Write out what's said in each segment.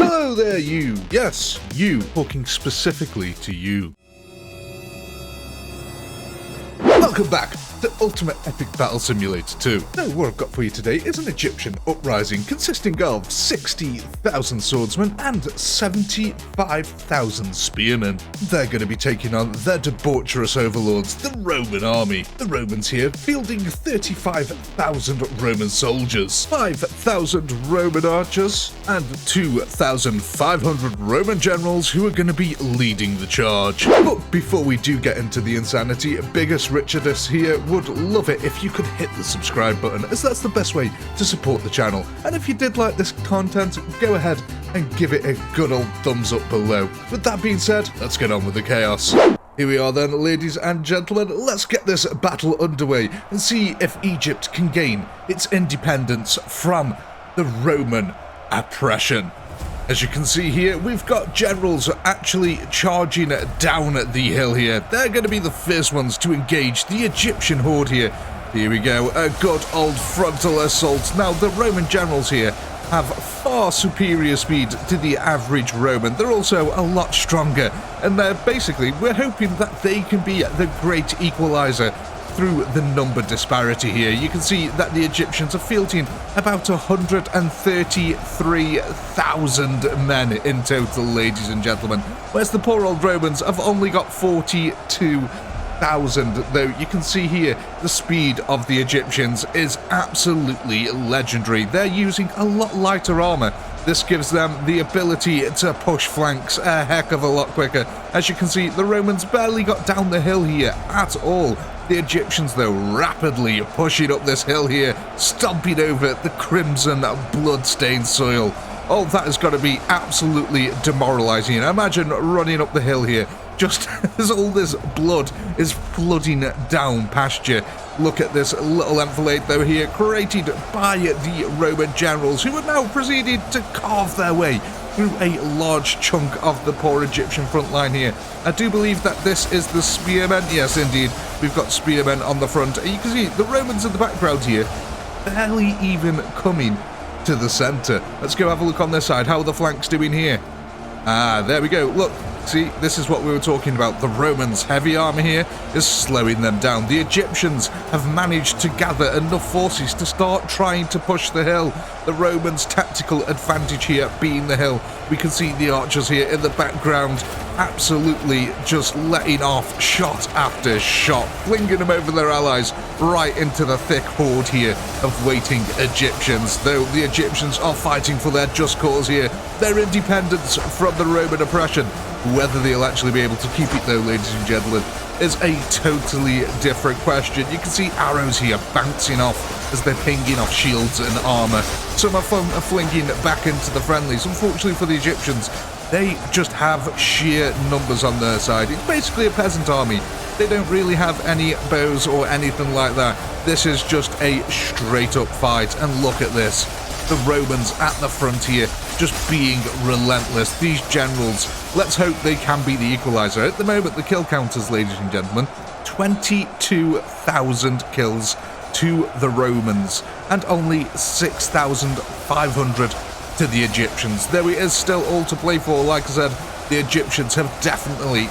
Hello there, you. Yes, you. Talking specifically to you. Welcome back to Ultimate Epic Battle Simulator 2. Now, what I've got for you today is an Egyptian uprising consisting of 60,000 swordsmen and 75,000 spearmen. They're going to be taking on their debaucherous overlords, the Roman army. The Romans here fielding 35,000 Roman soldiers, 5,000 Roman archers, and 2,500 Roman generals who are going to be leading the charge. But before we do get into the insanity, Biggest Richardus here would love it if you could hit the subscribe button, as that's the best way to support the channel. And if you did like this content, go ahead and give it a good old thumbs up below. With that being said, let's get on with the chaos. Here we are then, ladies and gentlemen, let's get this battle underway and see if Egypt can gain its independence from the Roman oppression. As you can see here, we've got generals actually charging down the hill here. They're going to be the first ones to engage the Egyptian horde here. Here we go, a good old frontal assault. Now, the Roman generals here have far superior speed to the average Roman. They're also a lot stronger, and we're hoping that they can be the great equalizer through the number disparity here. You can see that the Egyptians are fielding about 133,000 men in total, ladies and gentlemen, whereas the poor old Romans have only got 42,000, though you can see here the speed of the Egyptians is absolutely legendary. They're using a lot lighter armor. This gives them the ability to push flanks a heck of a lot quicker. As you can see, the Romans barely got down the hill here at all. The Egyptians, though, rapidly pushing up this hill here, stomping over the crimson blood-stained soil. Oh, that has got to be absolutely demoralizing. Imagine running up the hill here, just as all this blood is flooding down past you. Look at this little enfilade, though, here, created by the Roman generals, who are now proceeding to carve their way through a large chunk of the poor Egyptian front line here. I do believe that this is the spearmen. Yes, indeed, we've got spearmen on the front. You can see the Romans in the background here, barely even coming to the center. Let's go have a look on this side. How are the flanks doing here? Ah, there we go. Look, see, this is what we were talking about. The Romans' heavy armor here is slowing them down. The Egyptians have managed to gather enough forces to start trying to push the hill. The Romans' tactical advantage here being the hill. We can see the archers here in the background absolutely just letting off shot after shot, flinging them over their allies right into the thick horde here of waiting Egyptians. Though the Egyptians are fighting for their just cause here, their independence from the Roman oppression. Whether they'll actually be able to keep it, though, ladies and gentlemen, is a totally different question. You can see arrows here bouncing off as they're pinging off shields and armor. Some are flinging back into the friendlies. Unfortunately for the Egyptians, they just have sheer numbers on their side. It's basically a peasant army. They don't really have any bows or anything like that. This is just a straight up fight, and look at this. The Romans at the front here just being relentless. These generals, let's hope they can be the equalizer. At the moment, the kill counters, ladies and gentlemen, 22,000 kills to the Romans and only 6,500 to the Egyptians. There is still all to play for. Like I said, the Egyptians have definitely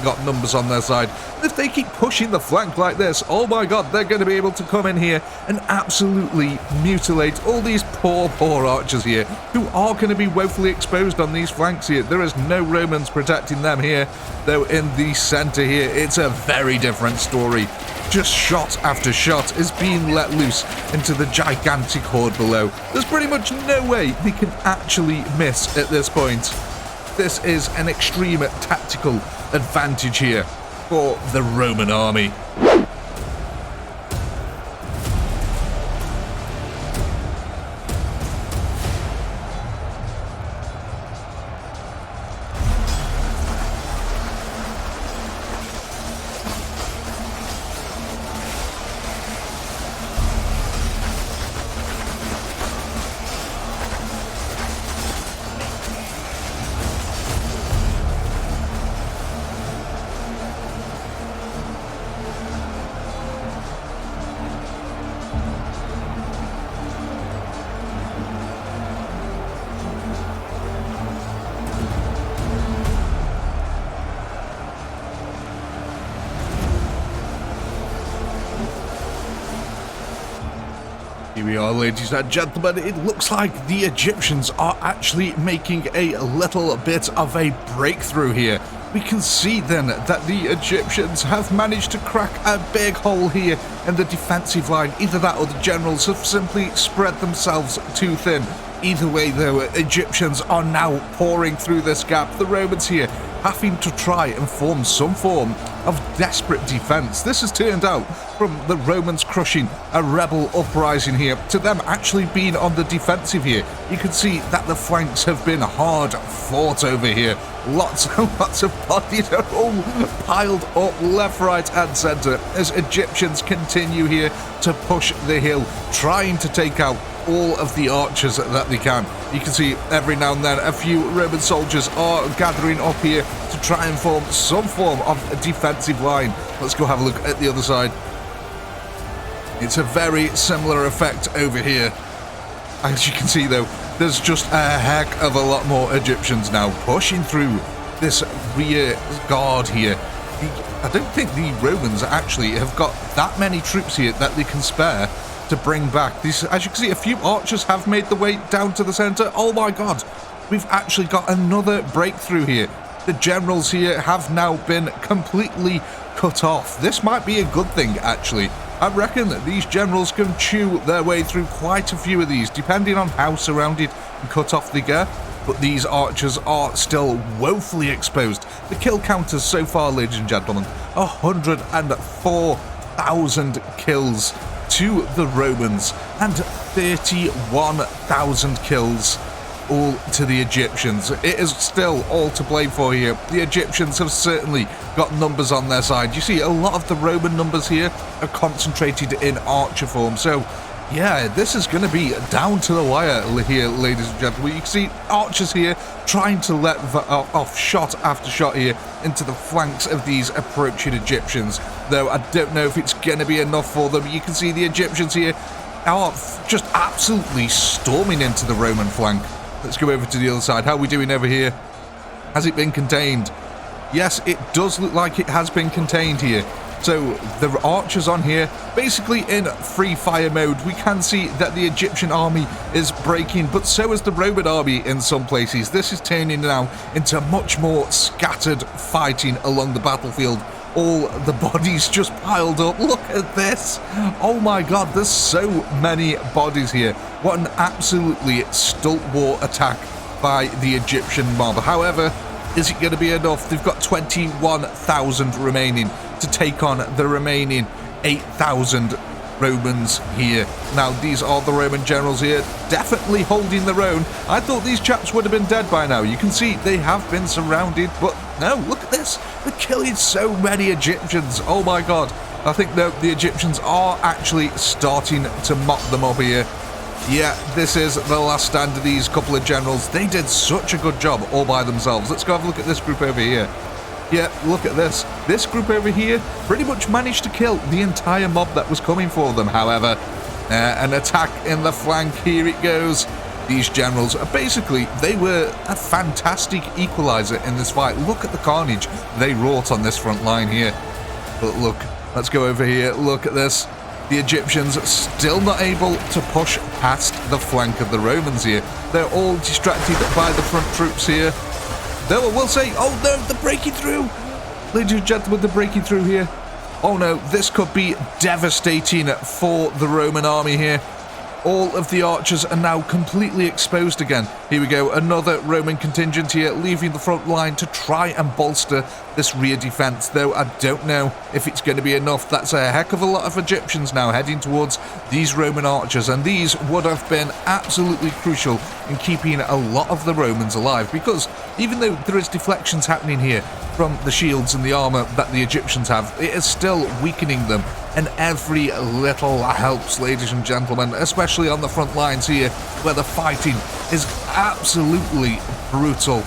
got numbers on their side. If they keep pushing the flank like this, oh my god, they're going to be able to come in here and absolutely mutilate all these poor archers here, who are going to be woefully exposed on these flanks here. There is no Romans protecting them here, though in the center here, it's a very different story. Just shot after shot is being let loose into the gigantic horde below. There's pretty much no way they can actually miss at this point. This is an extreme tactical advantage here for the Roman army. Here we are, ladies and gentlemen. It looks like the Egyptians are actually making a little bit of a breakthrough here. We can see then that the Egyptians have managed to crack a big hole here in the defensive line. Either that or the generals have simply spread themselves too thin. Either way, though, Egyptians are now pouring through this gap. The Romans here having to try and form some form of desperate defense. This has turned out from the Romans crushing a rebel uprising here to them actually being on the defensive here. You can see that the flanks have been hard fought over here. Lots and lots of bodies are all piled up left, right and centre as Egyptians continue here to push the hill, trying to take out all of the archers that they can. You can see every now and then a few Roman soldiers are gathering up here to try and form some form of a defensive line. Let's go have a look at the other side. It's a very similar effect over here. As you can see though, there's just a heck of a lot more Egyptians now pushing through this rear guard here. I don't think the Romans actually have got that many troops here that they can spare to bring back. These, as you can see, a few archers have made the way down to the center. Oh my god, we've actually got another breakthrough here. The generals here have now been completely cut off. This might be a good thing, actually. I reckon that these generals can chew their way through quite a few of these, depending on how surrounded and cut off they get. But these archers are still woefully exposed. The kill counters so far, ladies and gentlemen, 104,000 kills to the Romans and 31,000 kills all to the Egyptians. It is still all to blame for here. The Egyptians have certainly got numbers on their side. You see, a lot of the Roman numbers here are concentrated in archer form. So, yeah, this is going to be down to the wire here, ladies and gentlemen. You can see archers here trying to let off shot after shot here into the flanks of these approaching Egyptians. Though I don't know if it's going to be enough for them. You can see the Egyptians here are just absolutely storming into the Roman flank. Let's go over to the other side. How are we doing over here? Has it been contained? Yes, it does look like it has been contained here. So the archers on here, basically in free fire mode. We can see that the Egyptian army is breaking, but so is the Roman army in some places. This is turning now into much more scattered fighting along the battlefield. All the bodies just piled up. Look at this. Oh my god, there's so many bodies here. What an absolutely stalwart attack by the Egyptian mob. However, is it going to be enough? They've got 21,000 remaining to take on the remaining 8,000 Romans here. Now, these are the Roman generals here, definitely holding their own. I thought these chaps would have been dead by now. You can see they have been surrounded, but no, look at this. They're killing so many Egyptians. Oh my god. I think the Egyptians are actually starting to mop them up here. Yeah, this is the last stand of these couple of generals. They did such a good job all by themselves. Let's go have a look at this group over here. Yeah, look at this. This group over here pretty much managed to kill the entire mob that was coming for them. However, an attack in the flank. Here it goes. These generals, basically, they were a fantastic equalizer in this fight. Look at the carnage they wrought on this front line here. But look, let's go over here. Look at this. The Egyptians still not able to push past the flank of the Romans here. They're all distracted by the front troops here. Though I will say, oh no, they're breaking through. Ladies and gentlemen, they're breaking through here. Oh no, this could be devastating for the Roman army here. All of the archers are now completely exposed again. Here we go, another Roman contingent here, leaving the front line to try and bolster this rear defense, though I don't know if it's going to be enough. That's a heck of a lot of Egyptians now heading towards these Roman archers, and these would have been absolutely crucial in keeping a lot of the Romans alive, because even though there is deflections happening here from the shields and the armor that the Egyptians have, it is still weakening them, and every little helps, ladies and gentlemen, especially on the front lines here, where the fighting is absolutely brutal.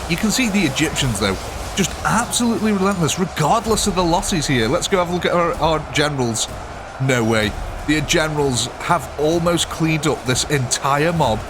You can see the Egyptians, though, just absolutely relentless, regardless of the losses here. Let's go have a look at our generals. No way. The generals have almost cleaned up this entire mob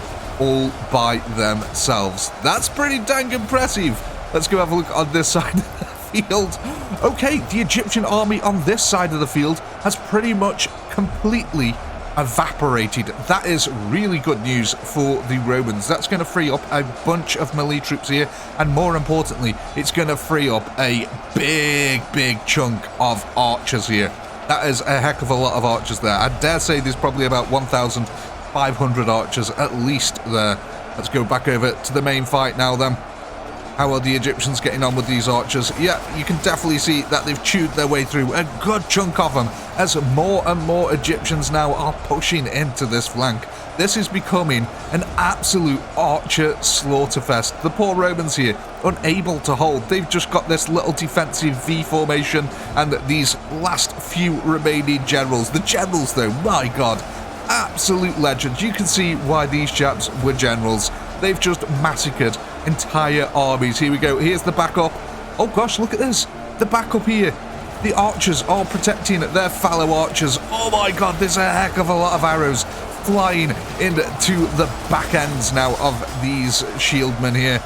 all by themselves. That's pretty dang impressive. Let's go have a look on this side of the field. Okay, the Egyptian army on this side of the field has pretty much completely evaporated. That is really good news for the Romans. That's going to free up a bunch of melee troops here, and more importantly, it's going to free up a big chunk of archers here. That is a heck of a lot of archers there. I dare say there's probably about 1,500 archers at least there. Let's go back over to the main fight now then. How are the Egyptians getting on with these archers? Yeah, you can definitely see that they've chewed their way through a good chunk of them as more and more Egyptians now are pushing into this flank. This is becoming an absolute archer slaughterfest. The poor Romans here, unable to hold. They've just got this little defensive V formation and these last few remaining generals. The generals though, my god, absolute legends. You can see why these chaps were generals. They've just massacred entire armies. Here we go. Here's the backup. Oh gosh, look at this. The backup here. The archers are protecting their fellow archers. Oh my god, there's a heck of a lot of arrows flying into the back ends now of these shieldmen here.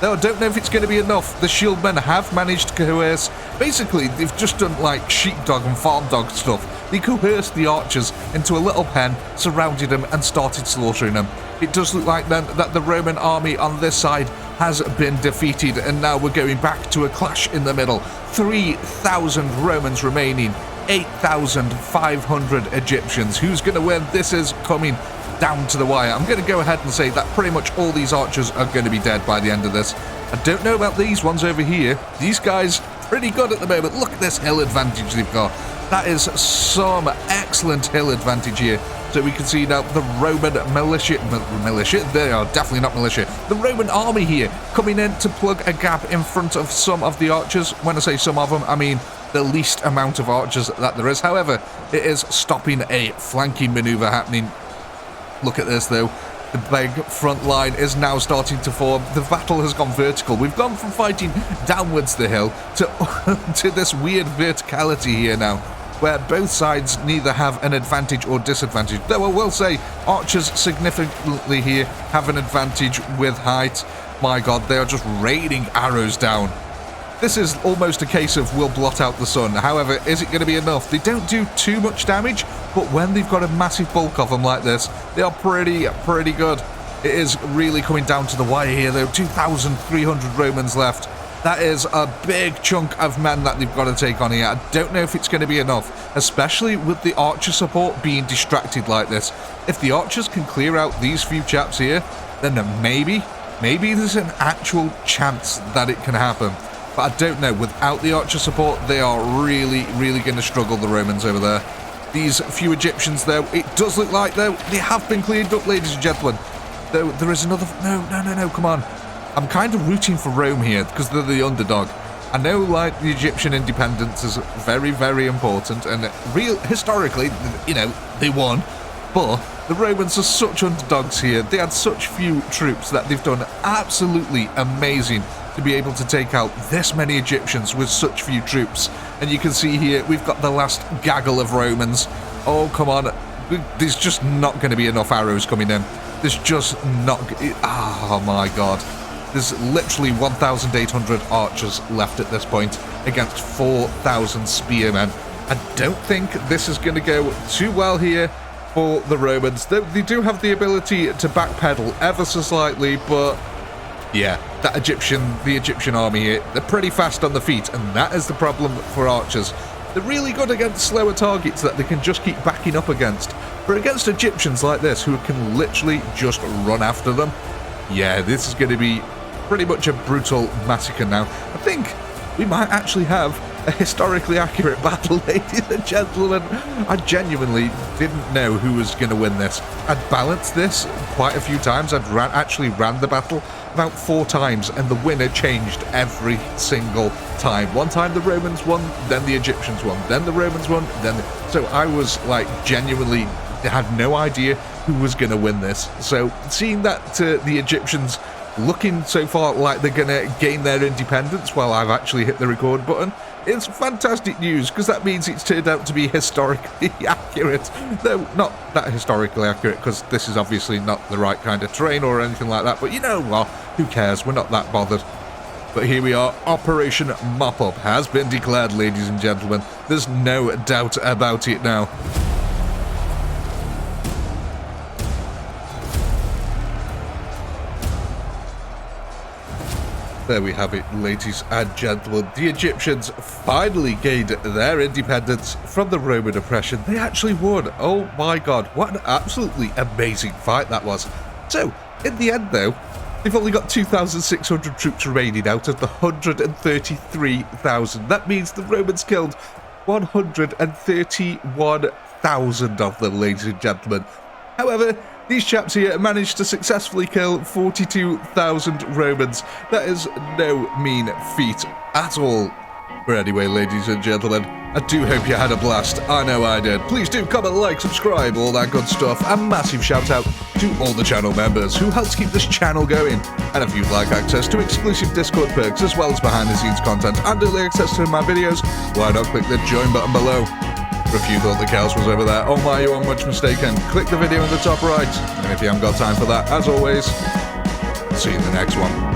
Though I don't know if it's going to be enough. The shieldmen have managed to coerce. Basically, they've just done like sheepdog and farm dog stuff. They coerced the archers into a little pen, surrounded them, and started slaughtering them. It does look like then that the Roman army on this side has been defeated, and now we're going back to a clash in the middle. 3,000 Romans remaining, 8,500 Egyptians. Who's going to win? This is coming down to the wire. I'm going to go ahead and say that pretty much all these archers are going to be dead by the end of this. I don't know about these ones over here. These guys pretty good at the moment. Look at this hill advantage they've got. That is some excellent hill advantage here. So we can see now the Roman militia, they are definitely not militia. The Roman army here coming in to plug a gap in front of some of the archers. When I say some of them, I mean the least amount of archers that there is. However, it is stopping a flanking maneuver happening. Look at this though. The big front line is now starting to form. The battle has gone vertical. We've gone from fighting downwards the hill to this weird verticality here now, where both sides neither have an advantage or disadvantage. Though I will say, archers significantly here have an advantage with height. My god, they are just raining arrows down. This is almost a case of we'll blot out the sun. However, is it going to be enough? They don't do too much damage, but when they've got a massive bulk of them like this, they are pretty good. It is really coming down to the wire here though. 2,300 Romans left. That is a big chunk of men that they've got to take on here. I don't know if it's going to be enough, especially with the archer support being distracted like this. If the archers can clear out these few chaps here, then maybe there's an actual chance that it can happen. But I don't know. Without the archer support, they are really going to struggle, the Romans over there. These few Egyptians, though, it does look like, though, they have been cleared up, ladies and gentlemen. Though there is another... No, come on. I'm kind of rooting for Rome here, because they're the underdog. I know, like, the Egyptian independence is very important, and historically, you know, they won. But the Romans are such underdogs here. They had such few troops that they've done absolutely amazing to be able to take out this many Egyptians with such few troops. And you can see here, we've got the last gaggle of Romans. Oh, come on. There's just not going to be enough arrows coming in. There's just not... Oh, my God. There's literally 1,800 archers left at this point against 4,000 spearmen. I don't think this is going to go too well here for the Romans. They do have the ability to backpedal ever so slightly, but... yeah, the Egyptian army here, they're pretty fast on the feet, and that is the problem for archers. They're really good against slower targets that they can just keep backing up against. But against Egyptians like this, who can literally just run after them, yeah, this is going to be pretty much a brutal massacre now. I think we might actually have a historically accurate battle, ladies and gentlemen. I genuinely didn't know who was going to win this. I'd balanced this quite a few times. I'd actually ran the battle about 4 times, and the winner changed every single time. One time the Romans won, then the Egyptians won, then the Romans won, so I was like genuinely had no idea who was going to win this. So seeing that the Egyptians looking so far like they're going to gain their independence while I've actually hit the record button, it's fantastic news, because that means it's turned out to be historically accurate. Though not that historically accurate, because this is obviously not the right kind of terrain or anything like that, but you know what, who cares, we're not that bothered. But here we are, Operation Mop-Up has been declared, ladies and gentlemen. There's no doubt about it now. there we have it, ladies and gentlemen. The Egyptians finally gained their independence from the Roman oppression. They actually won. Oh my god, what an absolutely amazing fight that was. So, in the end though, they've only got 2,600 troops remaining out of the 133,000. That means the Romans killed 131,000 of them, ladies and gentlemen. However, these chaps here managed to successfully kill 42,000 Romans. That is no mean feat at all. But anyway, ladies and gentlemen, I do hope you had a blast. I know I did. Please do comment, like, subscribe, all that good stuff. A massive shout out to all the channel members who helped keep this channel going. And if you'd like access to exclusive Discord perks as well as behind the scenes content and early access to my videos, why not click the join button below. If you thought the chaos was over there, oh my, you are much mistaken. Click the video in the top right. And if you haven't got time for that, as always, see you in the next one.